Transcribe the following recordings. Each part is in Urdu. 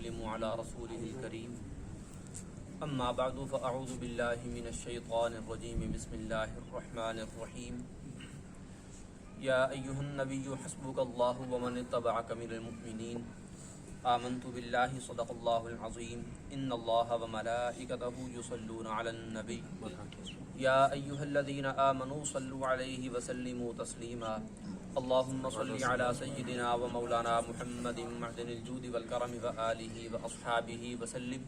وسلموا على رسوله الكريم اما بعد فاعوذ بالله من الشيطان الرجيم بسم الله الرحمن الرحيم يا ايها النبي حسبك الله ومن اتبعك من المؤمنين آمنت بالله صدق الله العظيم ان الله وملائكته يصلون على النبي يا ايها الذين آمنوا صلوا عليه وسلموا تسليما اللهم صل على سيدنا ومولانا محمد معدن الجود والكرم وآله وأصحابه وسلم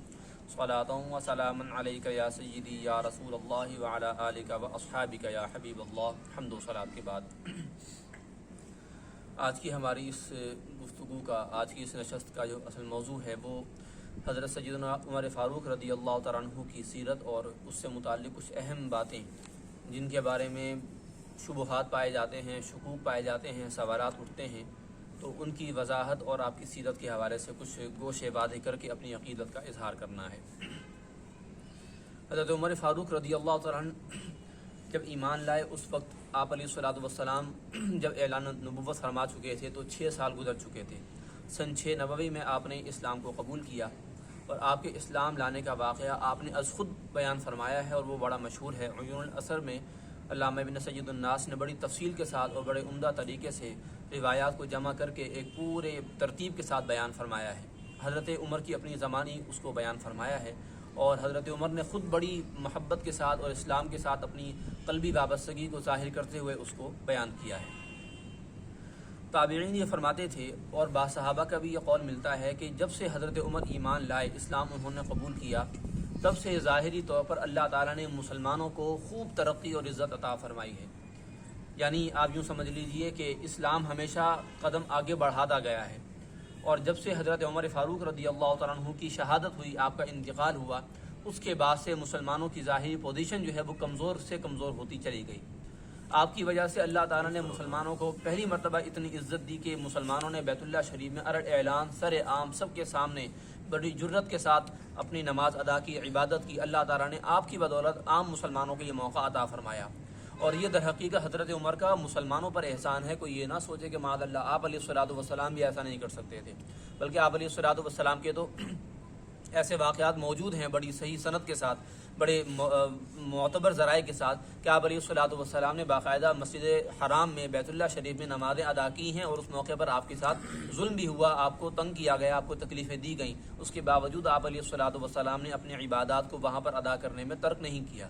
صلاة وسلاما عليك يا سيدي يا رسول الله وعلى آلك وأصحابك يا حبيب الله حمد و صلاة کے بعد آج کی ہماری اس گفتگو کا آج کی اس نشست کا جو اصل موضوع ہے وہ حضرت سیدنا عمر فاروق رضی اللہ تعالیٰ عنہ کی سیرت اور اس سے متعلق کچھ اہم باتیں جن کے بارے میں شبہات پائے جاتے ہیں، شکوک پائے جاتے ہیں، سوالات اٹھتے ہیں، تو ان کی وضاحت اور آپ کی سیرت کے حوالے سے کچھ گوشے واضح کر کے اپنی عقیدت کا اظہار کرنا ہے۔ حضرت عمر فاروق رضی اللہ تعالیٰ عنہ جب ایمان لائے اس وقت آپ علیہ الصلوۃ والسلام جب اعلان نبوت فرما چکے تھے تو 6 سال گزر چکے تھے۔ سن 6 نبوی میں آپ نے اسلام کو قبول کیا اور آپ کے اسلام لانے کا واقعہ آپ نے از خود بیان فرمایا ہے اور وہ بڑا مشہور ہے۔ عیون الاثر میں علامہ ابن سید الناس نے بڑی تفصیل کے ساتھ اور بڑے عمدہ طریقے سے روایات کو جمع کر کے ایک پورے ترتیب کے ساتھ بیان فرمایا ہے۔ حضرت عمر کی اپنی زبانی اس کو بیان فرمایا ہے اور حضرت عمر نے خود بڑی محبت کے ساتھ اور اسلام کے ساتھ اپنی قلبی وابستگی کو ظاہر کرتے ہوئے اس کو بیان کیا ہے۔ تابعین یہ فرماتے تھے اور بعض صحابہ کا بھی یہ قول ملتا ہے کہ جب سے حضرت عمر ایمان لائے، اسلام انہوں نے قبول کیا، تب سے ظاہری طور پر اللہ تعالیٰ نے مسلمانوں کو خوب ترقی اور عزت عطا فرمائی ہے۔ یعنی آپ یوں سمجھ لیجئے کہ اسلام ہمیشہ قدم آگے بڑھاتا گیا ہے، اور جب سے حضرت عمر فاروق رضی اللہ تعالیٰ عنہ کی شہادت ہوئی، آپ کا انتقال ہوا، اس کے بعد سے مسلمانوں کی ظاہری پوزیشن جو ہے وہ کمزور سے کمزور ہوتی چلی گئی۔ آپ کی وجہ سے اللہ تعالیٰ نے مسلمانوں کو پہلی مرتبہ اتنی عزت دی کہ مسلمانوں نے بیت اللہ شریف میں اعلان سر عام سب کے سامنے بڑی جرت کے ساتھ اپنی نماز ادا کی، عبادت کی۔ اللہ تعالیٰ نے آپ کی بدولت عام مسلمانوں کو یہ موقع عطا فرمایا، اور یہ در حقیقت حضرت عمر کا مسلمانوں پر احسان ہے۔ کوئی یہ نہ سوچے کہ معاذ اللہ آپ علیہ الصلوۃ والسلام بھی ایسا نہیں کر سکتے تھے، بلکہ آپ علیہ الصلوۃ والسلام کے تو ایسے واقعات موجود ہیں بڑی صحیح سند کے ساتھ، بڑے معتبر ذرائع کے ساتھ، کہ آپ علیہ الصلوۃ والسلام نے باقاعدہ مسجد حرام میں بیت اللہ شریف میں نمازیں ادا کی ہیں، اور اس موقع پر آپ کے ساتھ ظلم بھی ہوا، آپ کو تنگ کیا گیا، آپ کو تکلیفیں دی گئیں، اس کے باوجود آپ علیہ الصلوۃ والسلام نے اپنی عبادات کو وہاں پر ادا کرنے میں ترک نہیں کیا۔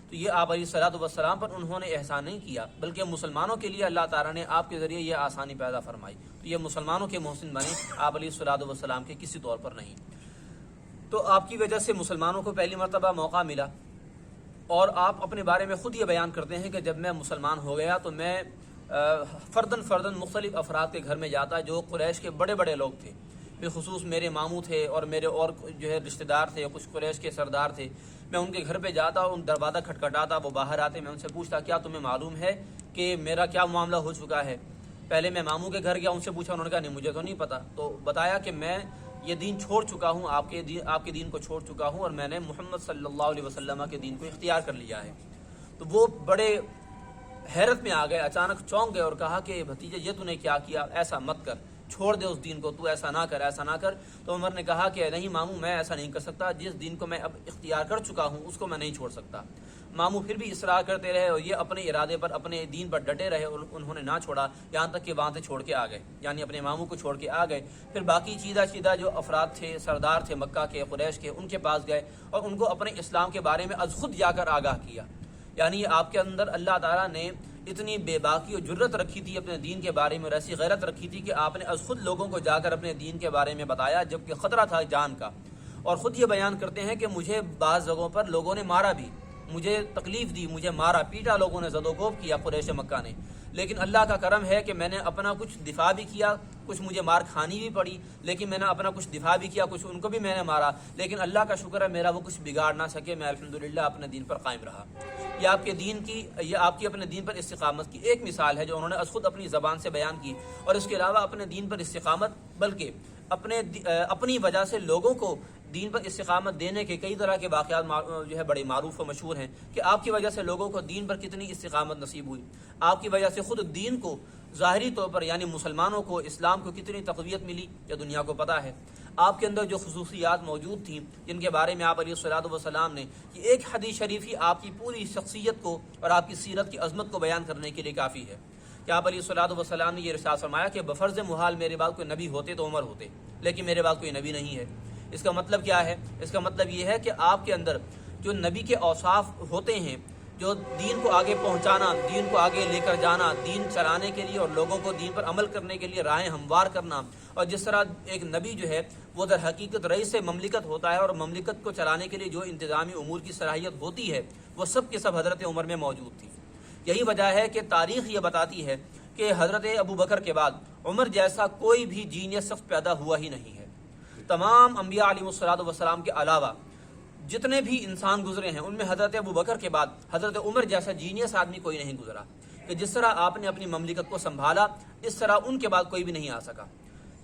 تو یہ آپ علیہ الصلوۃ والسلام پر انہوں نے احسان نہیں کیا، بلکہ مسلمانوں کے لیے اللہ تعالیٰ نے آپ کے ذریعے یہ آسانی پیدا فرمائی، تو یہ مسلمانوں کے محسن بنے، آپ علیہ الصلوۃ والسلام کے کسی طور پر نہیں۔ تو آپ کی وجہ سے مسلمانوں کو پہلی مرتبہ موقع ملا، اور آپ اپنے بارے میں خود یہ بیان کرتے ہیں کہ جب میں مسلمان ہو گیا تو میں فردن مختلف افراد کے گھر میں جاتا جو قریش کے بڑے بڑے لوگ تھے، بالخصوص میرے ماموں تھے اور میرے اور جو ہے رشتہ دار تھے، کچھ قریش کے سردار تھے۔ میں ان کے گھر پہ جاتا، ان دروازہ کھٹکھٹاتا، وہ باہر آتے، میں ان سے پوچھتا کیا تمہیں معلوم ہے کہ میرا کیا معاملہ ہو چکا ہے؟ پہلے میں ماموں کے گھر گیا، ان سے پوچھا، انہوں نے کہا نہیں مجھے تو نہیں پتا، تو بتایا کہ میں یہ دین چھوڑ چکا ہوں، آپ کے دین کو چھوڑ چکا ہوں، اور میں نے محمد صلی اللہ علیہ وسلم کے دین کو اختیار کر لیا ہے۔ تو وہ بڑے حیرت میں آ گئے، اچانک چونک گئے اور کہا کہ بھتیجے یہ تو نے کیا کیا، ایسا مت کر، چھوڑ دے اس دین کو، تو ایسا نہ کر، ایسا نہ کر۔ تو عمر نے کہا کہ نہیں ماموں میں ایسا نہیں کر سکتا، جس دین کو میں اب اختیار کر چکا ہوں اس کو میں نہیں چھوڑ سکتا۔ ماموں پھر بھی اصرار کرتے رہے اور یہ اپنے ارادے پر اپنے دین پر ڈٹے رہے، اور انہوں نے نہ چھوڑا، یہاں تک کہ وہاں سے چھوڑ کے آ گئے، یعنی اپنے ماموں کو چھوڑ کے آ گئے۔ پھر باقی چیدہ جو افراد تھے، سردار تھے مکہ کے، قریش کے، ان کے پاس گئے اور ان کو اپنے اسلام کے بارے میں از خود جا کر آگاہ کیا۔ یعنی آپ کے اندر اللہ تعالیٰ نے اتنی بے باکی اور جرت رکھی تھی اپنے دین کے بارے میں، اور ایسی غیرت رکھی تھی کہ آپ نے از خود لوگوں کو جا کر اپنے دین کے بارے میں بتایا، جبکہ خطرہ تھا جان کا۔ اور خود یہ بیان کرتے ہیں کہ مجھے بعض جگہوں پر لوگوں نے مارا بھی، مجھے تکلیف دی، مجھے مارا پیٹا، لوگوں نے زد و کوب کیا قریش مکہ نے، لیکن اللہ کا کرم ہے کہ میں نے اپنا کچھ دفاع بھی کیا، کچھ مجھے مار کھانی بھی پڑی، لیکن میں نے اپنا کچھ دفاع بھی کیا، کچھ ان کو بھی میں نے مارا، لیکن اللہ کا شکر ہے میرا وہ کچھ بگاڑ نہ سکے، میں الحمدللہ اپنے دین پر قائم رہا۔ یہ آپ کی اپنے دین پر استقامت کی ایک مثال ہے جو انہوں نے از خود اپنی زبان سے بیان کی، اور اس کے علاوہ اپنے دین پر استقامت، بلکہ اپنی وجہ سے لوگوں کو دین پر استقامت دینے کے کئی طرح کے واقعات جو ہے بڑے معروف و مشہور ہیں، کہ آپ کی وجہ سے لوگوں کو دین پر کتنی استقامت نصیب ہوئی، آپ کی وجہ سے خود دین کو ظاہری طور پر یعنی مسلمانوں کو اسلام کو کتنی تقویت ملی یہ دنیا کو پتہ ہے۔ آپ کے اندر جو خصوصیات موجود تھیں جن کے بارے میں آپ علیہ الصلوۃ والسلام نے یہ ایک حدیث شریف ہی آپ کی پوری شخصیت کو اور آپ کی سیرت کی عظمت کو بیان کرنے کے لیے کافی ہے کہ آپ علیہ الصلوۃ والسلام نے یہ ارشاد فرمایا کہ بفرض محال میرے بعد کوئی نبی ہوتے تو عمر ہوتے، لیکن میرے بعد کوئی نبی نہیں ہے۔ اس کا مطلب کیا ہے؟ اس کا مطلب یہ ہے کہ آپ کے اندر جو نبی کے اوصاف ہوتے ہیں، جو دین کو آگے پہنچانا، دین کو آگے لے کر جانا، دین چلانے کے لیے اور لوگوں کو دین پر عمل کرنے کے لیے راہیں ہموار کرنا، اور جس طرح ایک نبی جو ہے وہ در حقیقت رئیس مملکت ہوتا ہے اور مملکت کو چلانے کے لیے جو انتظامی امور کی صلاحیت ہوتی ہے وہ سب کے سب حضرت عمر میں موجود تھی۔ یہی وجہ ہے کہ تاریخ یہ بتاتی ہے کہ حضرت ابو بکر کے بعد عمر جیسا کوئی بھی جینیس شخص پیدا ہوا ہی نہیں ہے۔ تمام انبیاء علیہ الصلوۃ والسلام کے علاوہ جتنے بھی انسان گزرے ہیں ان میں حضرت ابو بکر کے بعد حضرت عمر جیسا جینیس آدمی کوئی نہیں گزرا کہ جس طرح آپ نے اپنی مملکت کو سنبھالا اس طرح ان کے بعد کوئی بھی نہیں آ سکا،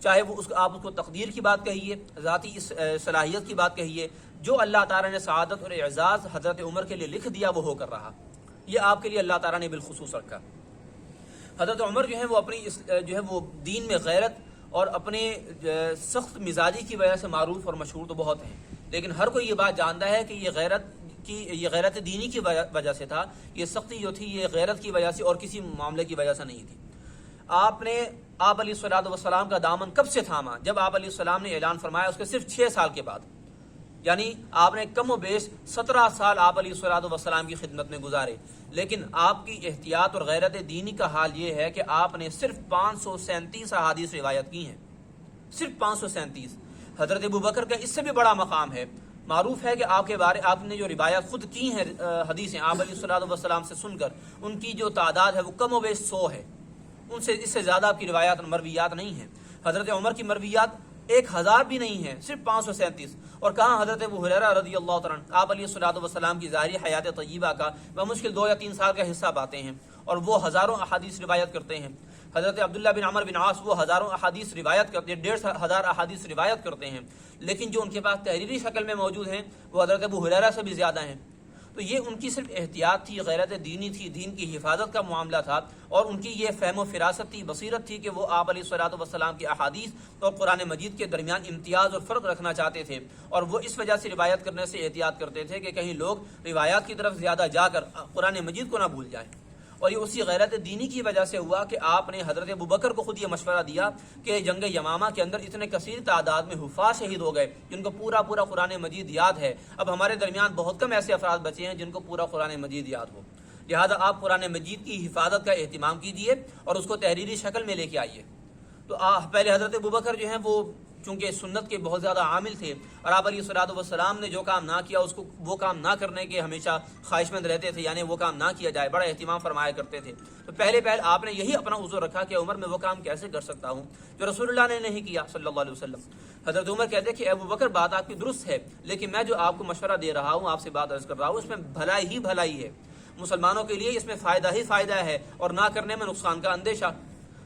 چاہے وہ آپ اس کو تقدیر کی بات کہیے، ذاتی صلاحیت کی بات کہیے، جو اللہ تعالیٰ نے سعادت اور اعزاز حضرت عمر کے لیے لکھ دیا وہ ہو کر رہا، یہ آپ کے لیے اللہ تعالیٰ نے بالخصوص رکھا۔ حضرت عمر جو ہے وہ اپنی جو ہے وہ دین میں غیرت اور اپنے سخت مزاجی کی وجہ سے معروف اور مشہور تو بہت ہیں، لیکن ہر کوئی یہ بات جانتا ہے کہ یہ غیرت دینی کی وجہ سے تھا، یہ سختی جو تھی یہ غیرت کی وجہ سے اور کسی معاملے کی وجہ سے نہیں تھی۔ آپ نے آپ علیہ الصلوۃ والسلام کا دامن کب سے تھاما؟ جب آپ علیہ السلام نے اعلان فرمایا اس کے صرف 6 سال کے بعد، یعنی آپ نے کم و بیش 17 سال آپ علیہ الصلوۃ والسلام کی خدمت میں گزارے، لیکن آپ کی احتیاط اور غیرت دینی کا حال یہ ہے کہ آپ نے صرف 537 احادیث روایت کی ہیں، صرف 537۔ حضرت ابو بکر کا اس سے بھی بڑا مقام ہے۔ معروف ہے کہ آپ کے بارے آپ نے جو روایات خود کی ہیں حدیثیں آپ علیہ الصلوۃ والسلام سے سن کر، ان کی جو تعداد ہے وہ کم و بیش 100 ہے، اس سے زیادہ آپ کی روایات مرویات نہیں ہیں۔ حضرت عمر کی مرویات 1000 بھی نہیں ہیں، صرف 537۔ اور کہاں حضرت ابو ہریرہ رضی اللہ تعالیٰ عنہ آپ علیہ الصلوۃ والسلام کی ظاہری حیات طیبہ کا بمشکل 2 یا 3 سال کا حصہ پاتے ہیں اور وہ ہزاروں احادیث روایت کرتے ہیں۔ حضرت عبداللہ بن عمر بن عاص وہ ہزاروں احادیث روایت کرتے ہیں، 1500 احادیث روایت کرتے ہیں، لیکن جو ان کے پاس تحریری شکل میں موجود ہیں وہ حضرت ابو ہریرہ سے بھی زیادہ ہیں۔ تو یہ ان کی صرف احتیاط تھی، غیرت دینی تھی، دین کی حفاظت کا معاملہ تھا، اور ان کی یہ فہم و فراست تھی، بصیرت تھی کہ وہ آپ علیہ الصلوۃ والسلام کی احادیث اور قرآن مجید کے درمیان امتیاز اور فرق رکھنا چاہتے تھے، اور وہ اس وجہ سے روایت کرنے سے احتیاط کرتے تھے کہ کہیں لوگ روایات کی طرف زیادہ جا کر قرآن مجید کو نہ بھول جائیں۔ اور یہ اسی غیرت دینی کی وجہ سے ہوا کہ آپ نے حضرت ابو بکر کو خود یہ مشورہ دیا کہ جنگ یمامہ کے اندر اتنے کثیر تعداد میں حفاظ شہید ہو گئے جن کو پورا قرآن مجید یاد ہے، اب ہمارے درمیان بہت کم ایسے افراد بچے ہیں جن کو پورا قرآن مجید یاد ہو، لہذا آپ قرآن مجید کی حفاظت کا اہتمام کیجیے اور اس کو تحریری شکل میں لے کے آئیے۔ تو پہلے حضرت ابو بکر جو ہیں وہ چونکہ سنت کے بہت زیادہ عامل تھے اور آپ علیہ الصلوۃ والسلام نے جو کام نہ کیا اس کو وہ کام نہ کرنے کے ہمیشہ خواہش مند رہتے تھے، یعنی وہ کام نہ کیا جائے، بڑا اہتمام فرمایا کرتے تھے۔ تو پہلے آپ نے یہی اپنا عذر رکھا کہ عمر میں وہ کام کیسے کر سکتا ہوں جو رسول اللہ نے نہیں کیا صلی اللہ علیہ وسلم۔ حضرت عمر کہتے کہ ابو بکر بات آپ کی درست ہے، لیکن میں جو آپ کو مشورہ دے رہا ہوں، آپ سے بات عرض کر رہا ہوں، اس میں بھلائی ہی بھلائی ہے، مسلمانوں کے لیے اس میں فائدہ ہی فائدہ ہے اور نہ کرنے میں نقصان کا اندیشہ۔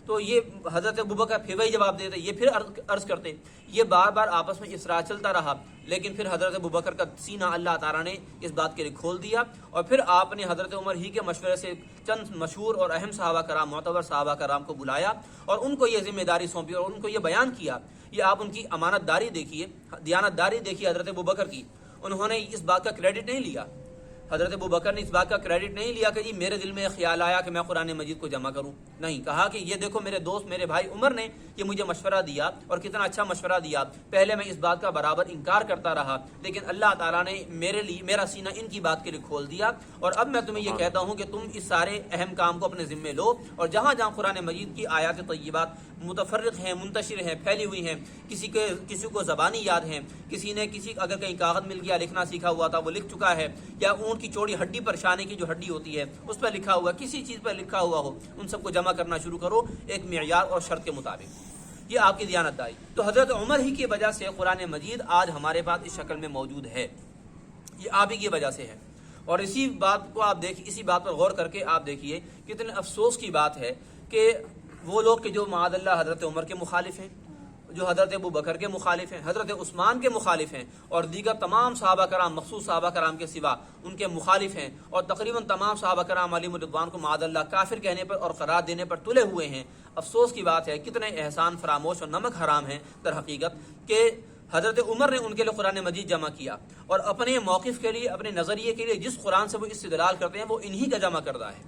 تو یہ حضرت ابو بکر پھر وہی جواب دیتے، یہ پھر عرض کرتے، یہ بار بار آپس میں اصراع چلتا رہا، لیکن پھر حضرت ابو بکر کا سینہ اللہ تعالیٰ نے اس بات کے لیے کھول دیا، اور پھر آپ نے حضرت عمر ہی کے مشورے سے چند مشہور اور اہم صحابہ کرام، معتبر صحابہ کرام کو بلایا اور ان کو یہ ذمہ داری سونپی اور ان کو یہ بیان کیا۔ یہ آپ ان کی امانت داری دیکھیے، دیانت داری دیکھیے حضرت ابو بکر کی، انہوں نے اس بات کا کریڈٹ نہیں لیا، حضرت ابو بکر نے اس بات کا کریڈٹ نہیں لیا کہ جی میرے دل میں خیال آیا کہ میں قرآن مجید کو جمع کروں، نہیں، کہا کہ یہ دیکھو میرے دوست میرے بھائی عمر نے یہ مجھے مشورہ دیا اور کتنا اچھا مشورہ دیا، پہلے میں اس بات کا برابر انکار کرتا رہا، لیکن اللہ تعالیٰ نے میرا سینہ ان کی بات کے لیے کھول دیا، اور اب میں تمہیں یہ کہتا ہوں کہ تم اس سارے اہم کام کو اپنے ذمے لو، اور جہاں جہاں قرآن مجید کی آیات طیبات متفرق ہیں، منتشر ہیں، پھیلی ہوئی ہیں، کسی کو زبانی یاد ہیں، کسی اگر کہیں کاغذ مل گیا لکھنا سیکھا ہوا تھا وہ لکھ چکا ہے، یا اونٹ کی چوڑی ہڈی پر شانے کی جو ہڈی ہوتی ہے اس پر لکھا ہوا، کسی چیز پر لکھا ہوا ہو، ان سب کو جمع کرنا شروع کرو ایک معیار اور شرط کے مطابق۔ یہ آپ کی دیانت داری۔ تو حضرت عمر ہی کی وجہ سے قرآن مجید آج ہمارے پاس اس شکل میں موجود ہے، یہ آپ ہی کی وجہ سے ہے۔ اور اسی بات پر غور کر کے آپ دیکھیے کتنے افسوس کی بات ہے کہ وہ لوگ کہ جو معاذ اللہ حضرت عمر کے مخالف ہیں، جو حضرت ابو بکر کے مخالف ہیں، حضرت عثمان کے مخالف ہیں، اور دیگر تمام صحابہ کرام مخصوص صحابہ کرام کے سوا ان کے مخالف ہیں، اور تقریباً تمام صحابہ کرام علیہم رضوان کو معاذ اللہ کافر کہنے پر اور قرار دینے پر تلے ہوئے ہیں۔ افسوس کی بات ہے کتنے احسان فراموش اور نمک حرام ہیں در حقیقت کہ حضرت عمر نے ان کے لیے قرآن مجید جمع کیا، اور اپنے موقف کے لیے، اپنے نظریے کے لیے جس قرآن سے وہ استدلال کرتے ہیں وہ انہی کا جمع کردہ ہے،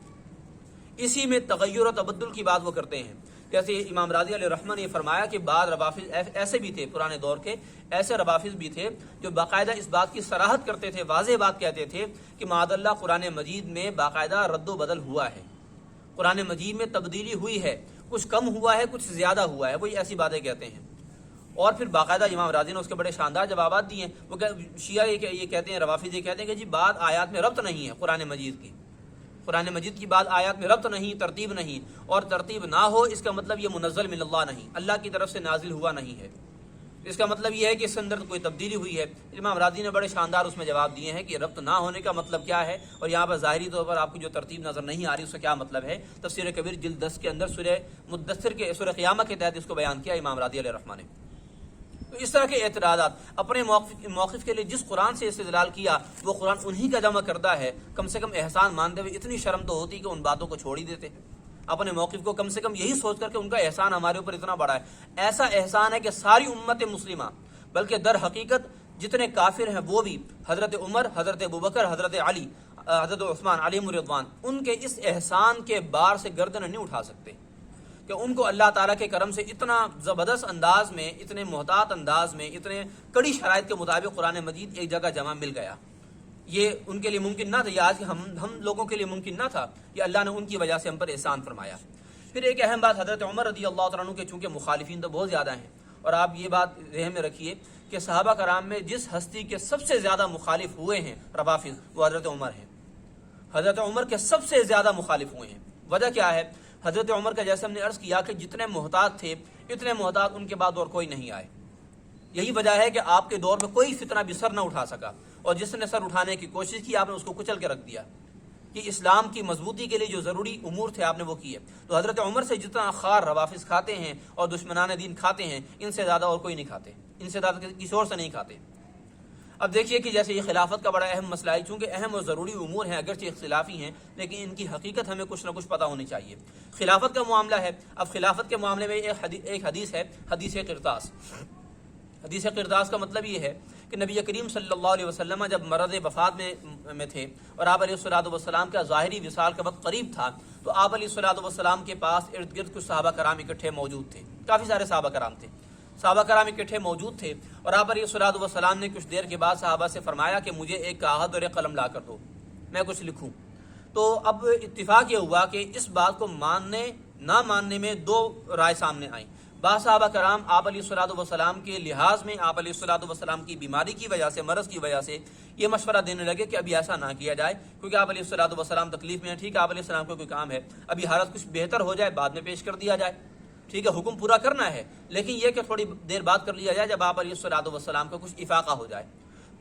اسی میں تغیر و تبدل کی بات وہ کرتے ہیں۔ جیسے امام راضی علیہ الرحمہ نے یہ فرمایا کہ بعض روافظ ایسے بھی تھے پرانے دور کے، ایسے روافظ بھی تھے جو باقاعدہ اس بات کی صراحت کرتے تھے، واضح بات کہتے تھے کہ معاذ اللہ قرآن مجید میں باقاعدہ رد و بدل ہوا ہے، قرآن مجید میں تبدیلی ہوئی ہے، کچھ کم ہوا ہے، کچھ زیادہ ہوا ہے، وہی ایسی باتیں کہتے ہیں۔ اور پھر باقاعدہ امام راضی نے اس کے بڑے شاندار جوابات دیے ہیں۔ وہ شیعہ یہ کہتے ہیں، روافظ یہ کہتے ہیں کہ جی بعض آیات میں ربط نہیں ہے قرآن مجید کی، قرآن مجید کی بعض آیات میں ربط نہیں، ترتیب نہیں، اور ترتیب نہ ہو اس کا مطلب یہ منزل من اللہ نہیں، اللہ کی طرف سے نازل ہوا نہیں ہے، اس کا مطلب یہ ہے کہ اس کے اندر کوئی تبدیلی ہوئی ہے۔ امام راضی نے بڑے شاندار اس میں جواب دیے ہیں کہ ربط نہ ہونے کا مطلب کیا ہے، اور یہاں پر ظاہری طور پر آپ کو جو ترتیب نظر نہیں آ رہی اس کا کیا مطلب ہے۔ تفسیر کبیر جلد 10 کے اندر سورہ مدثر کے سورہ قیامہ کے تحت اس کو بیان کیا امام راضی علیہ الرحمہ نے۔ تو اس طرح کے اعتراضات اپنے موقف کے لیے جس قرآن سے استدلال کیا وہ قرآن انہی کا جمع کردہ ہے، کم سے کم احسان مانتے ہوئے اتنی شرم تو ہوتی کہ ان باتوں کو چھوڑ ہی دیتے، اپنے موقف کو کم سے کم یہی سوچ کر کہ ان کا احسان ہمارے اوپر اتنا بڑا ہے۔ ایسا احسان ہے کہ ساری امت مسلمہ، بلکہ در حقیقت جتنے کافر ہیں وہ بھی حضرت عمر، حضرت ابوبکر، حضرت علی، حضرت عثمان علیہم رضوان، ان کے اس احسان کے بار سے گردن نہیں اٹھا سکتے کہ ان کو اللہ تعالیٰ کے کرم سے اتنا زبردست انداز میں، اتنے محتاط انداز میں، اتنے کڑی شرائط کے مطابق قرآن مجید ایک جگہ جمع مل گیا۔ یہ ان کے لیے ممکن نہ تھا، یہ آج ہم لوگوں کے لیے ممکن نہ تھا، یہ اللہ نے ان کی وجہ سے ہم پر احسان فرمایا۔ پھر ایک اہم بات، حضرت عمر رضی اللہ تعالیٰ عنہ کے چونکہ مخالفین تو بہت زیادہ ہیں، اور آپ یہ بات ذہن میں رکھیے کہ صحابہ کرام میں جس ہستی کے سب سے زیادہ مخالف ہوئے ہیں روافض، وہ حضرت عمر ہیں۔ حضرت عمر کے سب سے زیادہ مخالف ہوئے ہیں۔ وجہ کیا ہے؟ حضرت عمر کا جیسے ہم نے عرض کیا کہ جتنے محتاط تھے اتنے محتاط ان کے بعد اور کوئی نہیں آئے۔ یہی وجہ ہے کہ آپ کے دور میں کوئی فتنہ بھی سر نہ اٹھا سکا، اور جس نے سر اٹھانے کی کوشش کی آپ نے اس کو کچل کے رکھ دیا، کہ اسلام کی مضبوطی کے لیے جو ضروری امور تھے آپ نے وہ کیے۔ تو حضرت عمر سے جتنا خار روافظ کھاتے ہیں اور دشمنان دین کھاتے ہیں، ان سے زیادہ اور کوئی نہیں کھاتے، ان سے زیادہ کسی اور سے نہیں کھاتے۔ اب دیکھیے کہ جیسے یہ خلافت کا بڑا اہم مسئلہ ہے، چونکہ اہم اور ضروری امور ہیں، اگرچہ اختلافی ہیں لیکن ان کی حقیقت ہمیں کچھ نہ کچھ پتہ ہونی چاہیے۔ خلافت کا معاملہ ہے، اب خلافت کے معاملے میں ایک حدیث ہے، حدیث قرطاس۔ حدیث قرطاس کا مطلب یہ ہے کہ نبی کریم صلی اللہ علیہ وسلم جب مرض وفات میں تھے اور آپ علیہ الصلوۃ والسلام کا ظاہری وصال کا وقت قریب تھا، تو آپ علیہ الصلوۃ والسلام کے پاس ارد گرد کچھ صحابہ کرام اکٹھے موجود تھے، کافی سارے صحابہ کرام تھے، صحابہ کرام اکٹھے موجود تھے، اور آپ علیہ الصلوۃ والسلام نے کچھ دیر کے بعد صحابہ سے فرمایا کہ مجھے ایک کاغذ اور ایک قلم لا کر دو، میں کچھ لکھوں۔ تو اب اتفاق یہ ہوا کہ اس بات کو ماننے نہ ماننے میں دو رائے سامنے آئیں۔ بعض صحابہ کرام آپ علیہ الصلوۃ والسلام کے لحاظ میں، آپ علیہ الصلوۃ والسلام کی بیماری کی وجہ سے، مرض کی وجہ سے یہ مشورہ دینے لگے کہ ابھی ایسا نہ کیا جائے، کیونکہ آپ علیہ الصلوۃ والسلام تکلیف میں ہیں، ٹھیک ہے آپ علیہ السلام کو کوئی کام ہے، ابھی حالت کچھ بہتر ہو جائے بعد میں پیش کر دیا جائے، ٹھیک ہے حکم پورا کرنا ہے، لیکن یہ کہ تھوڑی دیر بعد کر لیا جائے جب آپ علیہ الصلوۃ والسلام کا کچھ افاقہ ہو جائے۔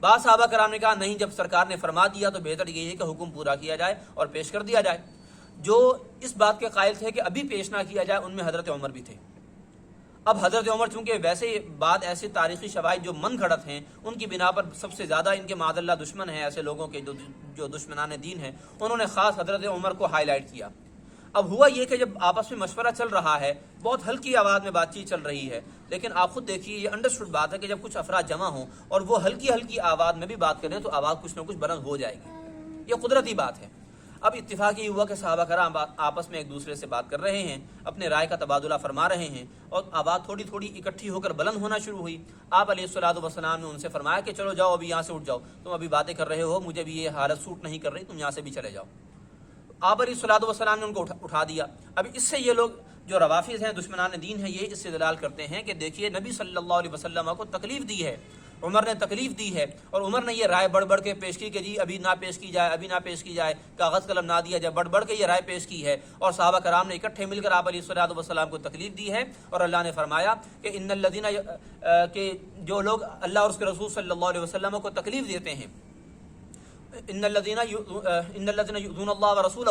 بعض صحابہ کرام نے کہا نہیں، جب سرکار نے فرما دیا تو بہتر یہی ہے کہ حکم پورا کیا جائے اور پیش کر دیا جائے۔ جو اس بات کے قائل تھے کہ ابھی پیش نہ کیا جائے ان میں حضرت عمر بھی تھے۔ اب حضرت عمر چونکہ ویسے بعد ایسے تاریخی شواہد جو من گھڑت ہیں ان کی بنا پر سب سے زیادہ ان کے معاذ اللہ دشمن ہیں، ایسے لوگوں کے جو دشمنان دین ہیں، انہوں نے خاص حضرت عمر کو ہائی لائٹ کیا۔ اب ہوا یہ کہ جب آپس میں مشورہ چل رہا ہے، بہت ہلکی آواز میں بات چیت چل رہی ہے، لیکن آپ خود دیکھیے یہ انڈرسٹوڈ بات ہے کہ جب کچھ افراد جمع ہوں اور وہ ہلکی آواز میں بھی بات کریں تو آواز کچھ نہ کچھ بلند ہو جائے گی، یہ قدرتی بات ہے۔ اب اتفاق یہ ہوا کہ صحابہ کرام آپس میں ایک دوسرے سے بات کر رہے ہیں، اپنے رائے کا تبادلہ فرما رہے ہیں، اور آواز تھوڑی تھوڑی اکٹھی ہو کر بلند ہونا شروع ہوئی۔ آپ علیہ الصلوۃ والسلام نے ان سے فرمایا کہ چلو جاؤ ابھی یہاں سے اٹھ جاؤ، تم ابھی باتیں کر رہے ہو، مجھے بھی یہ حالت سوٹ نہیں کر رہی، تم یہاں سے بھی چلے جاؤ۔ آپ علیہ الصلوۃ والسلام نے ان کو اٹھا دیا۔ اب اس سے یہ لوگ جو روافظ ہیں، دشمنان دین ہیں، یہ استدلال کرتے ہیں کہ دیکھیے نبی صلی اللہ علیہ وسلم کو تکلیف دی ہے، عمر نے تکلیف دی ہے، اور عمر نے یہ رائے بڑھ بڑھ کے پیش کی کہ جی ابھی نہ پیش کی جائے، ابھی نہ پیش کی جائے، کاغذ قلم نہ دیا جائے، بڑھ بڑھ کے یہ رائے پیش کی ہے، اور صحابہ کرام نے اکٹھے مل کر آپ علیہ الصلوۃ والسلام کو تکلیف دی ہے، اور اللہ نے فرمایا کہ ان الذین کہ جو لوگ اللہ اور اس کے رسول صلی اللہ علیہ وسلم کو تکلیف دیتے ہیں، ان الذین یؤذون اللہ ورسولہ،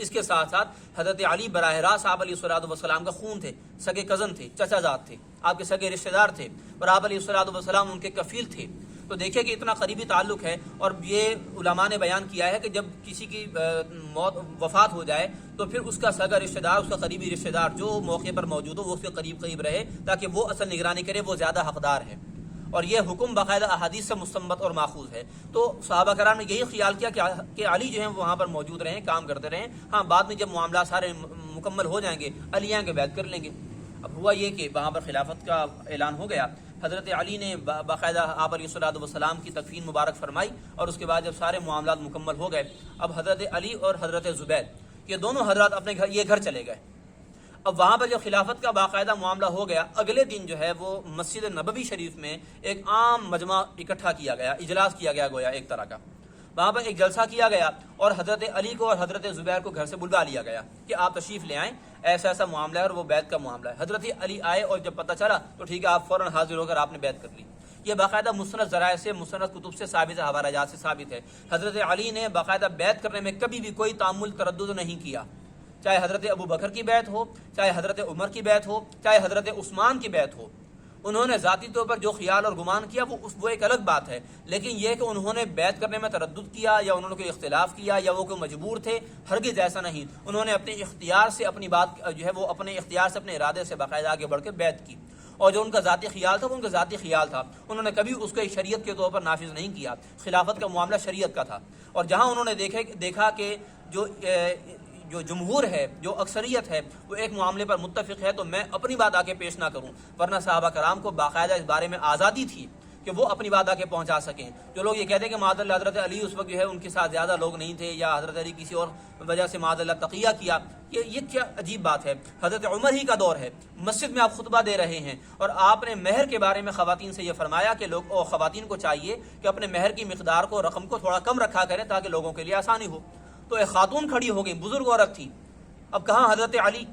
اس کے ساتھ ساتھ حضرت علی براہ راست آپ علیہ الصلوۃ والسلام کا خون تھے، سگے کزن تھے، چچا زاد تھے، آپ کے سگے رشتہ دار تھے، اور آپ علیہ الصلوۃ والسلام ان کے کفیل تھے۔ تو دیکھیں کہ اتنا قریبی تعلق ہے، اور یہ علماء نے بیان کیا ہے کہ جب کسی کی وفات ہو جائے تو پھر اس کا سگا رشتہ دار، اس کا قریبی رشتہ دار جو موقع پر موجود ہو وہ اس کے قریب رہے، تاکہ وہ اصل نگرانی کرے، وہ زیادہ حقدار ہے۔ اور یہ حکم باقاعدہ احادیث سے مستنبط اور ماخوذ ہے۔ تو صحابہ کرام نے یہی خیال کیا کہ علی جو ہیں وہاں پر موجود رہیں، کام کرتے رہیں، ہاں بعد میں جب معاملات سارے مکمل ہو جائیں گے علی آئیں گے بیعت کر لیں گے۔ اب ہوا یہ کہ وہاں پر خلافت کا اعلان ہو گیا، حضرت علی نے باقاعدہ آپ علیہ الصلوۃ والسلام کی تکفین مبارک فرمائی، اور اس کے بعد جب سارے معاملات مکمل ہو گئے، اب حضرت علی اور حضرت زبیر یہ دونوں حضرات اپنے گھر چلے گئے۔ اب وہاں پر جب خلافت کا باقاعدہ معاملہ ہو گیا، اگلے دن جو ہے وہ مسجد نبوی شریف میں ایک عام مجمع اکٹھا کیا گیا، اجلاس کیا گیا، گویا ایک طرح کا وہاں پر ایک جلسہ کیا گیا، اور حضرت علی کو اور حضرت زبیر کو گھر سے بلوا لیا گیا کہ آپ تشریف لے آئیں، ایسا ایسا معاملہ ہے اور وہ بیعت کا معاملہ ہے۔ حضرت علی آئے اور جب پتہ چلا تو ٹھیک ہے، آپ فوراً حاضر ہو کر آپ نے بیعت کر لی۔ یہ باقاعدہ مستند ذرائع سے، مستند کتب سے ثابت ہے، حوالہ جات سے ثابت ہے۔ حضرت علی نے باقاعدہ بیعت کرنے میں کبھی بھی کوئی تعمل تردد نہیں کیا، چاہے حضرت ابو بکر کی بیعت ہو، چاہے حضرت عمر کی بیعت ہو، چاہے حضرت عثمان کی بیعت ہو۔ انہوں نے ذاتی طور پر جو خیال اور گمان کیا وہ ایک الگ بات ہے، لیکن یہ کہ انہوں نے بیعت کرنے میں تردد کیا یا انہوں نے کوئی اختلاف کیا یا وہ کوئی مجبور تھے، ہرگز ایسا نہیں۔ انہوں نے اپنے اختیار سے اپنی بات جو ہے وہ اپنے اختیار سے، اپنے ارادے سے باقاعدہ آگے بڑھ کے بیعت کی، اور جو ان کا ذاتی خیال تھا وہ ان کا ذاتی خیال تھا، انہوں نے کبھی اس کو شریعت کے طور پر نافذ نہیں کیا۔ خلافت کا معاملہ شریعت کا تھا، اور جہاں انہوں نے دیکھا کہ جو جمہور ہے، جو اکثریت ہے، وہ ایک معاملے پر متفق ہے، تو میں اپنی بات آگے پیش نہ کروں، ورنہ صحابہ کرام کو باقاعدہ اس بارے میں آزادی تھی کہ وہ اپنی بات آگے پہنچا سکیں۔ جو لوگ یہ کہتے ہیں کہ معاذ اللہ حضرت علی اس وقت جو ہے ان کے ساتھ زیادہ لوگ نہیں تھے، یا حضرت علی کسی اور وجہ سے معاذ اللہ تقیہ کیا، یہ کیا عجیب بات ہے۔ حضرت عمر ہی کا دور ہے، مسجد میں آپ خطبہ دے رہے ہیں، اور آپ نے مہر کے بارے میں خواتین سے یہ فرمایا کہ خواتین کو چاہیے کہ اپنے مہر کی مقدار کو، رقم کو تھوڑا کم رکھا کریں تاکہ لوگوں کے لیے آسانی ہو۔ تو ایک خاتون کھڑی ہو گئی، بزرگ عورت تھی، اب کہاں حضرت علی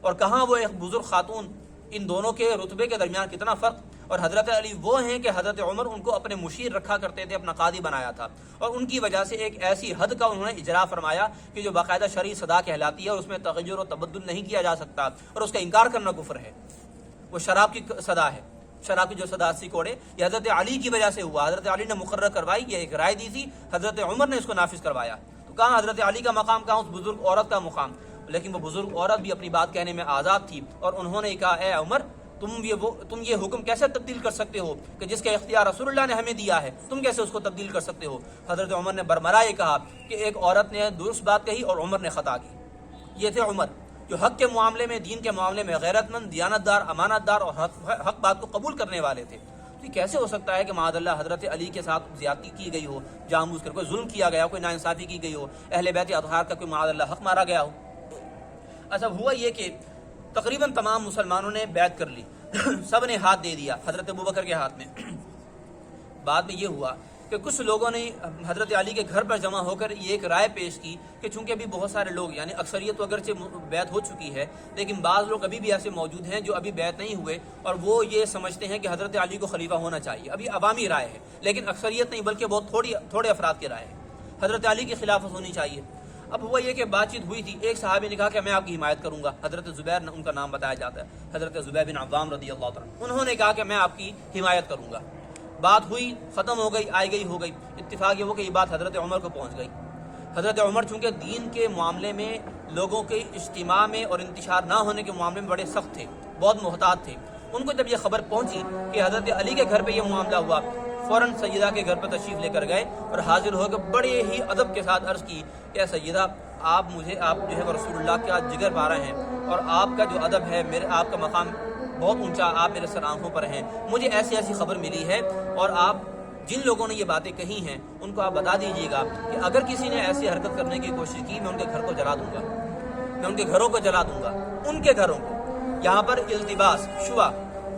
اور کہاں وہ ایک بزرگ خاتون، ان دونوں کے رتبے کے درمیان کتنا فرق۔ اور حضرت علی وہ ہیں کہ حضرت عمر ان کو اپنے مشیر رکھا کرتے تھے، اپنا قاضی بنایا تھا، اور ان کی وجہ سے ایک ایسی حد کا انہوں نے اجرا فرمایا کہ جو باقاعدہ شرعی صدا کہلاتی ہے، اور اس میں تغیر و تبدل نہیں کیا جا سکتا، اور اس کا انکار کرنا کفر ہے۔ وہ شراب کی صدا ہے، شراب کی جو صدا 80 کوڑے، یہ حضرت علی کی وجہ سے ہوا، حضرت علی نے مقرر کروائی، یہ ایک رائے دی تھی، حضرت عمر نے اس کو نافذ کروایا۔ تو کہاں حضرت علی کا مقام، کہاں اس بزرگ عورت کا مقام؟ لیکن وہ بزرگ عورت بھی اپنی بات کہنے میں آزاد تھی، اور انہوں نے کہا اے عمر، تم یہ حکم کیسے تبدیل کر سکتے ہو کہ جس کا اختیار رسول اللہ نے ہمیں دیا ہے، تم کیسے اس کو تبدیل کر سکتے ہو؟ حضرت عمر نے برملا یہ کہا کہ ایک عورت نے درست بات کہی اور عمر نے خطا کی۔ یہ تھے عمر جو حق کے معاملے میں، دین کے معاملے میں غیرت مند، دیانت دار، امانت دار اور حق بات کو قبول کرنے والے تھے۔ تو یہ کیسے ہو سکتا ہے کہ معاذ اللہ حضرت علی کے ساتھ زیادتی کی گئی ہو، جان بوجھ کر کوئی ظلم کیا گیا ہو، کوئی ناانصافی کی گئی ہو، اہل بیت اطہار کا کوئی معاذ اللہ حق مارا گیا ہو؟ اچھا ہوا یہ کہ تقریباً تمام مسلمانوں نے بیعت کر لی، سب نے ہاتھ دے دیا حضرت ابوبکر کے ہاتھ میں۔ بعد میں یہ ہوا کہ کچھ لوگوں نے حضرت علی کے گھر پر جمع ہو کر یہ ایک رائے پیش کی کہ چونکہ ابھی بہت سارے لوگ، یعنی اکثریت تو اگرچہ بیعت ہو چکی ہے، لیکن بعض لوگ ابھی بھی ایسے موجود ہیں جو ابھی بیعت نہیں ہوئے، اور وہ یہ سمجھتے ہیں کہ حضرت علی کو خلیفہ ہونا چاہیے۔ ابھی عوامی رائے ہے، لیکن اکثریت نہیں بلکہ بہت تھوڑے افراد کی رائے ہے، حضرت علی کی خلافت ہونی چاہیے۔ اب ہوا یہ کہ بات چیت ہوئی تھی، ایک صحابی نے کہا کہ میں آپ کی حمایت کروں گا، حضرت زبیر ان کا نام بتایا جاتا ہے، حضرت زبیر بن عوام رضی اللہ تعالیٰ، انہوں نے کہا کہ میں آپ کی حمایت کروں گا۔ بات ہوئی، ختم ہو گئی، آئی گئی ہو گئی، اتفاق یہ ہو کہ یہ بات حضرت عمر کو پہنچ گئی۔ حضرت عمر چونکہ دین کے معاملے میں، لوگوں کے اجتماع میں اور انتشار نہ ہونے کے معاملے میں بڑے سخت تھے، بہت محتاط تھے۔ ان کو جب یہ خبر پہنچی کہ حضرت علی کے گھر پہ یہ معاملہ ہوا، فوراً سیدہ کے گھر پر تشریف لے کر گئے اور حاضر ہو کر بڑے ہی ادب کے ساتھ عرض کی کہ سیدہ، آپ جو ہے رسول اللہ کا جگر پارہ ہیں، اور آپ کا جو ادب ہے، آپ کا مقام بہت اونچا، آپ میرے سر آنکھوں پر ہیں۔ مجھے ایسی خبر ملی ہے، اور آپ جن لوگوں نے یہ باتیں کہی ہیں ان کو آپ بتا دیجیے گا کہ اگر کسی نے ایسی حرکت کرنے کی کوشش کی، میں ان کے گھر کو جلا دوں گا، میں ان کے گھروں کو جلا دوں گا، ان کے گھروں کو۔ یہاں پر التباس، شبہ،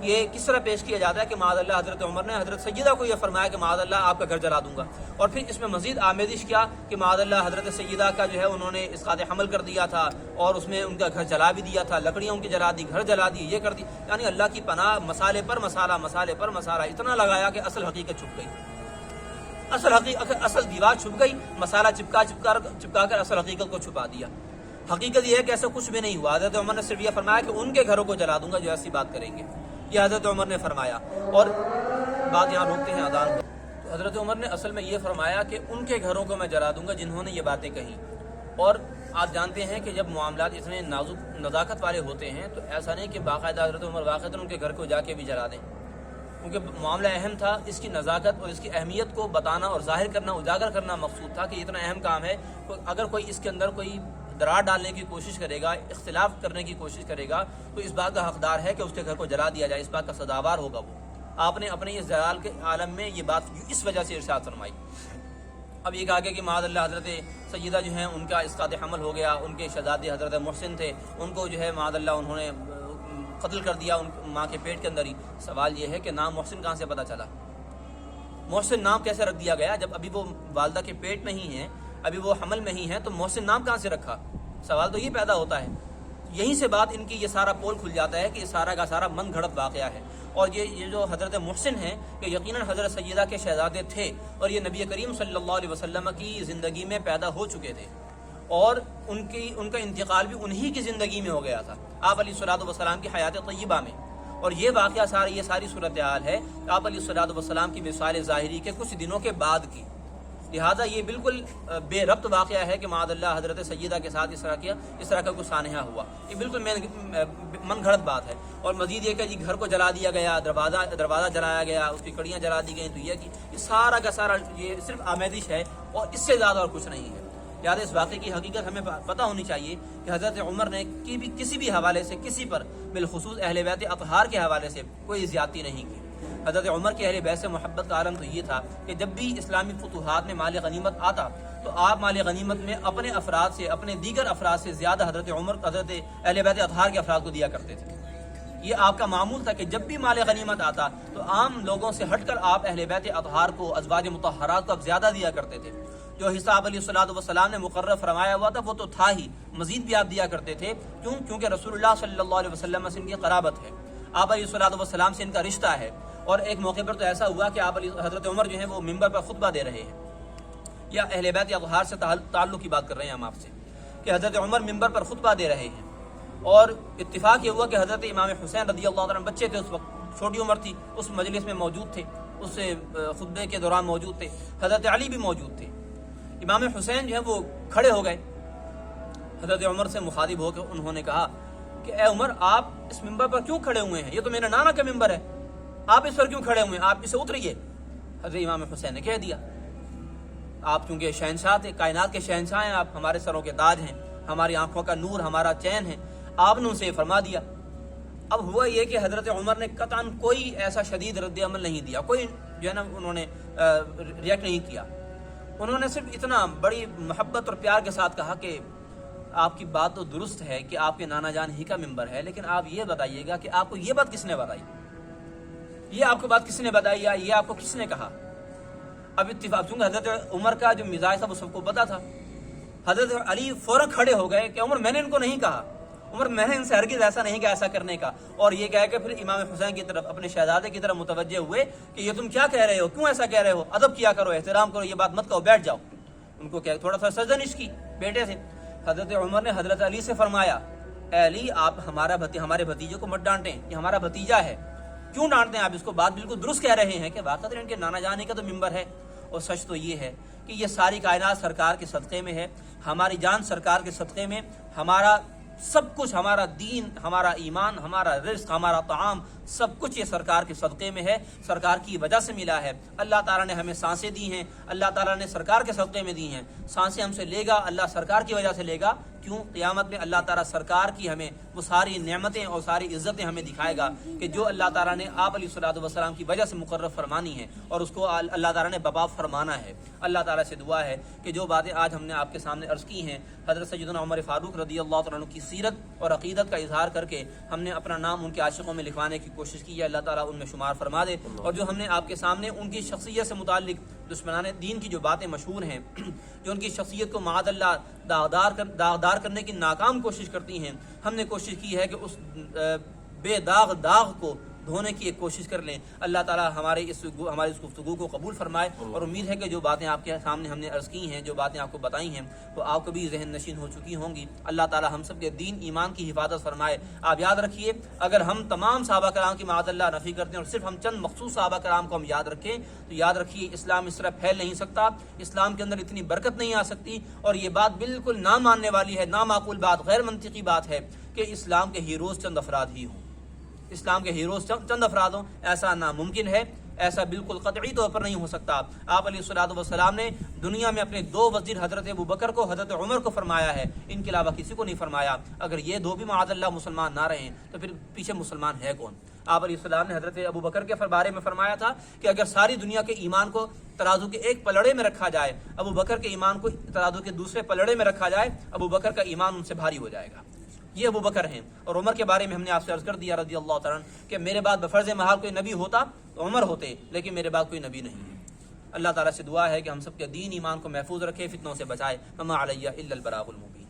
یہ کس طرح پیش کیا جاتا ہے کہ معاذ اللہ حضرت عمر نے حضرت سیدہ کو یہ فرمایا کہ معاذ اللہ آپ کا گھر جلا دوں گا، اور پھر اس میں مزید آمیزش کیا کہ معاذ اللہ حضرت سیدہ کا جو ہے انہوں نے اسقاط حمل کر دیا تھا، اور اس میں ان کا گھر جلا بھی دیا تھا، لکڑیاں ان کی جلا دی، گھر جلا دی، یہ کر دی، یعنی اللہ کی پناہ، مسالے پر مسالہ، مسالے پر مسالہ اتنا لگایا کہ اصل حقیقت چھپ گئی، اصل دیوار چھپ گئی، مسالہ چپکا کر اصل حقیقت کو چھپا دیا۔ حقیقت یہ ہے کہ ایسا کچھ بھی نہیں ہوا. حضرت عمر نے صرف یہ فرمایا کہ ان کے گھروں کو جلا دوں گا جو ایسی بات کریں گے. یہ حضرت عمر نے فرمایا. اور بات یہاں روکتے ہیں اذان کو. تو حضرت عمر نے اصل میں یہ فرمایا کہ ان کے گھروں کو میں جلا دوں گا جنہوں نے یہ باتیں کہیں. اور آپ جانتے ہیں کہ جب معاملات اتنے نازک نزاکت والے ہوتے ہیں تو ایسا نہیں کہ باقاعدہ حضرت عمر واقعہ ان کے گھر کو جا کے بھی جلا دیں، کیونکہ معاملہ اہم تھا. اس کی نزاکت اور اس کی اہمیت کو بتانا اور ظاہر کرنا، اجاگر کرنا مقصود تھا کہ اتنا اہم کام ہے. اگر کوئی اس کے اندر کوئی درار ڈالنے کی کوشش کرے گا، اختلاف کرنے کی کوشش کرے گا، تو اس بات کا حقدار ہے کہ اس کے گھر کو جلا دیا جائے. اس بات کا سزاوار ہوگا وہ. آپ نے اپنے اس جلال کے عالم میں یہ بات اس وجہ سے ارشاد فرمائی. اب یہ کہا گیا کہ معاذ اللہ حضرت سیدہ جو ہیں ان کا اسقاط حمل ہو گیا، ان کے شہزادے حضرت محسن تھے، ان کو جو ہے معاذ اللہ انہوں نے قتل کر دیا ان ماں کے پیٹ کے اندر ہی. سوال یہ ہے کہ نام محسن کہاں سے پتہ چلا؟ محسن نام کیسے رکھ دیا گیا جب ابھی وہ والدہ کے پیٹ میں ہی ہیں، ابھی وہ حمل میں ہی ہیں، تو محسن نام کہاں سے رکھا؟ سوال تو یہ پیدا ہوتا ہے. یہیں سے بات ان کی یہ سارا پول کھل جاتا ہے کہ یہ سارا کا سارا من گھڑت واقعہ ہے. اور یہ جو حضرت محسن ہیں کہ یقیناً حضرت سیدہ کے شہزادے تھے اور یہ نبی کریم صلی اللہ علیہ وسلم کی زندگی میں پیدا ہو چکے تھے، اور ان کا انتقال بھی انہی کی زندگی میں ہو گیا تھا، آپ علیہ الصلوۃ والسلام کی حیات طیبہ میں. اور یہ واقعہ یہ ساری صورتحال ہے آپ علیہ الصلوۃ والسلام کی مثال ظاہری کے کچھ دنوں کے بعد کی. لہٰذا یہ بالکل بے ربط واقعہ ہے کہ معاذ اللہ حضرت سیدہ کے ساتھ اس طرح کا کچھ سانحہ ہوا. یہ بالکل من گھڑت بات ہے. اور مزید یہ کہ جی گھر کو جلا دیا گیا، دروازہ جلایا گیا، اس کی کڑیاں جلا دی گئیں، تو یہ سارا کا سارا یہ صرف آمیزش ہے اور اس سے زیادہ اور کچھ نہیں ہے. لہٰذا اس واقعے کی حقیقت ہمیں پتہ ہونی چاہیے کہ حضرت عمر نے کسی بھی حوالے سے کسی پر، بالخصوص اہل بیت اطہار کے حوالے سے کوئی زیادتی نہیں کی. حضرت عمر کے اہل بیت سے محبت کا عالم تو یہ تھا کہ جب بھی اسلامی فتوحات میں مال غنیمت آتا تو آپ مال غنیمت میں اپنے افراد سے، اپنے دیگر افراد سے زیادہ حضرت اہل بیت اطہار کے افراد کو دیا کرتے تھے. یہ آپ کا معمول تھا کہ جب بھی مال غنیمت آتا تو عام لوگوں سے ہٹ کر آپ اہل بیت اطہار کو، ازواج مطہرات کو اب زیادہ دیا کرتے تھے. جو حصہ آپ علیہ الصلوۃ والسلام نے مقرر فرمایا ہوا تھا وہ تو تھا ہی، مزید بھی آپ دیا کرتے تھے. کیونکہ رسول اللہ صلی اللہ علیہ وسلم سے ان کی قرابت ہے، آپ علیہ الصلوۃ والسلام سے ان کا رشتہ ہے. اور ایک موقع پر تو ایسا ہوا کہ آپ حضرت عمر جو ہیں وہ ممبر پر خطبہ دے رہے ہیں، یا اہل بیت اطہار سے تعلق کی بات کر رہے ہیں ہم آپ سے، کہ حضرت عمر ممبر پر خطبہ دے رہے ہیں. اور اتفاق یہ ہوا کہ حضرت امام حسین رضی اللہ عنہ بچے تھے، اس وقت چھوٹی عمر تھی، اس مجلس میں موجود تھے، اس خطبے کے دوران موجود تھے. حضرت علی بھی موجود تھے. امام حسین جو ہے وہ کھڑے ہو گئے، حضرت عمر سے مخاطب ہو کے انہوں نے کہا کہ اے عمر، آپ اس ممبر پر کیوں کھڑے ہوئے ہیں؟ یہ تو میرے نانا کا ممبر ہے، آپ اس پر کیوں کھڑے ہوئے ہیں؟ آپ اسے اتریے. حضرت امام حسین نے کہہ دیا، آپ چونکہ شہنشاہ تھے، کائنات کے شہنشاہ ہیں، آپ ہمارے سروں کے تاج ہیں، ہماری آنکھوں کا نور، ہمارا چین ہے، آپ نے اسے فرما دیا. اب ہوا یہ کہ حضرت عمر نے قطعاً کوئی ایسا شدید رد عمل نہیں دیا، کوئی جو ہے نا انہوں نے ریئیکٹ نہیں کیا. انہوں نے صرف اتنا بڑی محبت اور پیار کے ساتھ کہا کہ آپ کی بات تو درست ہے کہ آپ کے نانا جان ہی کا ممبر ہے، لیکن آپ یہ بتائیے گا کہ آپ کو یہ بات کس نے بتائی؟ یہ آپ کو بات کس نے بتائی یا یہ آپ کو کس نے کہا؟ اب اتفاق چونکہ حضرت عمر کا جو مزاج تھا وہ سب کو پتا تھا. حضرت علی فوراً کھڑے ہو گئے کہ عمر میں نے ان کو نہیں کہا، عمر میں نے ان سے ہرگز ایسا نہیں کہا ایسا کرنے کا. اور یہ کہہ کے پھر امام حسین کی طرف، اپنے شہزادے کی طرف متوجہ ہوئے کہ یہ تم کیا کہہ رہے ہو، کیوں ایسا کہہ رہے ہو، ادب کیا کرو، احترام کرو، یہ بات مت کہو، بیٹھ جاؤ. ان کو کیا تھوڑا سا سرزنش کی بیٹے سے. حضرت عمر نے حضرت علی سے فرمایا، اے علی، آپ ہمارے بھتیجے کو مت ڈانٹیں، یہ ہمارا بھتیجا ہے، کیوں ڈانٹتے ہیں آپ اس کو؟ بات بالکل درست کہہ رہے ہیں کہ واقعی ان کے نانا جانے کا تو ممبر ہے. اور سچ تو یہ ہے کہ یہ ساری کائنات سرکار کے صدقے میں ہے، ہماری جان سرکار کے صدقے میں، ہمارا سب کچھ، ہمارا دین، ہمارا ایمان، ہمارا رزق، ہمارا طعام، سب کچھ یہ سرکار کے صدقے میں ہے، سرکار کی وجہ سے ملا ہے. اللہ تعالیٰ نے ہمیں سانسیں دی ہیں، اللہ تعالیٰ نے سرکار کے صدقے میں دی ہیں. سانسیں ہم سے لے گا اللہ سرکار کی وجہ سے لے گا. کیوں؟ قیامت میں اللہ تعالیٰ سرکار کی ہمیں وہ ساری نعمتیں اور ساری عزتیں ہمیں دکھائے گا کہ جو اللہ تعالیٰ نے آپ علیہ الصلوۃ والسلام کی وجہ سے مقرر فرمانی ہے اور اس کو اللہ تعالیٰ نے ببا فرمانا ہے. اللہ تعالیٰ سے دعا ہے کہ جو باتیں آج ہم نے آپ کے سامنے عرض کی ہیں، حضرت سیدنا عمر فاروق رضی اللہ عنہ کی سیرت اور عقیدت کا اظہار کر کے ہم نے اپنا نام ان کے عاشقوں میں لکھوانے کی کوشش کی ہے، اللہ تعالیٰ ان میں شمار فرما دے. اور جو ہم نے آپ کے سامنے ان کی شخصیت سے متعلق دشمنان دین کی جو باتیں مشہور ہیں، جو ان کی شخصیت کو معاذ اللہ داغدار کرنے کی ناکام کوشش کرتی ہیں، ہم نے کوشش کی ہے کہ اس بے داغ کو دھونے کی ایک کوشش کر لیں. اللہ تعالیٰ ہماری اس گفتگو کو قبول فرمائے, اور امید ہے کہ جو باتیں آپ کے سامنے ہم نے عرض کی ہیں, جو باتیں آپ کو بتائی ہیں, وہ آپ کو بھی ذہن نشین ہو چکی ہوں گی. اللہ تعالیٰ ہم سب کے دین ایمان کی حفاظت فرمائے. آپ یاد رکھیے, اگر ہم تمام صحابہ کرام کی معاذ اللہ نفی کرتے ہیں اور صرف ہم چند مخصوص صحابہ کرام کو ہم یاد رکھیں, تو یاد رکھیے اسلام اس طرح پھیل نہیں سکتا, اسلام کے اندر اتنی برکت نہیں آ سکتی. اور یہ بات بالکل نہ ماننے والی ہے, نامعقول بات, غیر منطقی بات ہے کہ اسلام کے ہیروز چند افراد ہی ہوں, اسلام کے ہیروز چند افراد ہوں. ایسا ناممکن ہے, ایسا بالکل قطعی طور پر نہیں ہو سکتا. آپ علیہ الصلوۃ والسلام نے دنیا میں اپنے 2 وزیر حضرت ابو بکر کو, حضرت عمر کو فرمایا ہے, ان کے علاوہ کسی کو نہیں فرمایا. اگر یہ 2 بھی معاذ اللہ مسلمان نہ رہیں تو پھر پیچھے مسلمان ہے کون؟ آپ علیہ السلام نے حضرت ابو بکر کے بارے میں فرمایا تھا کہ اگر ساری دنیا کے ایمان کو ترازو کے ایک پلڑے میں رکھا جائے, ابو بکر کے ایمان کو ترازو کے دوسرے پلڑے میں رکھا جائے, ابو بکر کا ایمان ان سے بھاری ہو جائے گا. یہ ابو بکر ہیں. اور عمر کے بارے میں ہم نے آپ سے عرض کر دیا رضی اللہ تعالیٰ عنہ کہ میرے بعد بفرض محال کوئی نبی ہوتا تو عمر ہوتے, لیکن میرے بعد کوئی نبی نہیں ہے. اللہ تعالیٰ سے دعا ہے کہ ہم سب کے دین ایمان کو محفوظ رکھے, فتنوں سے بچائے. وما علیہ الا البلاغ المبین.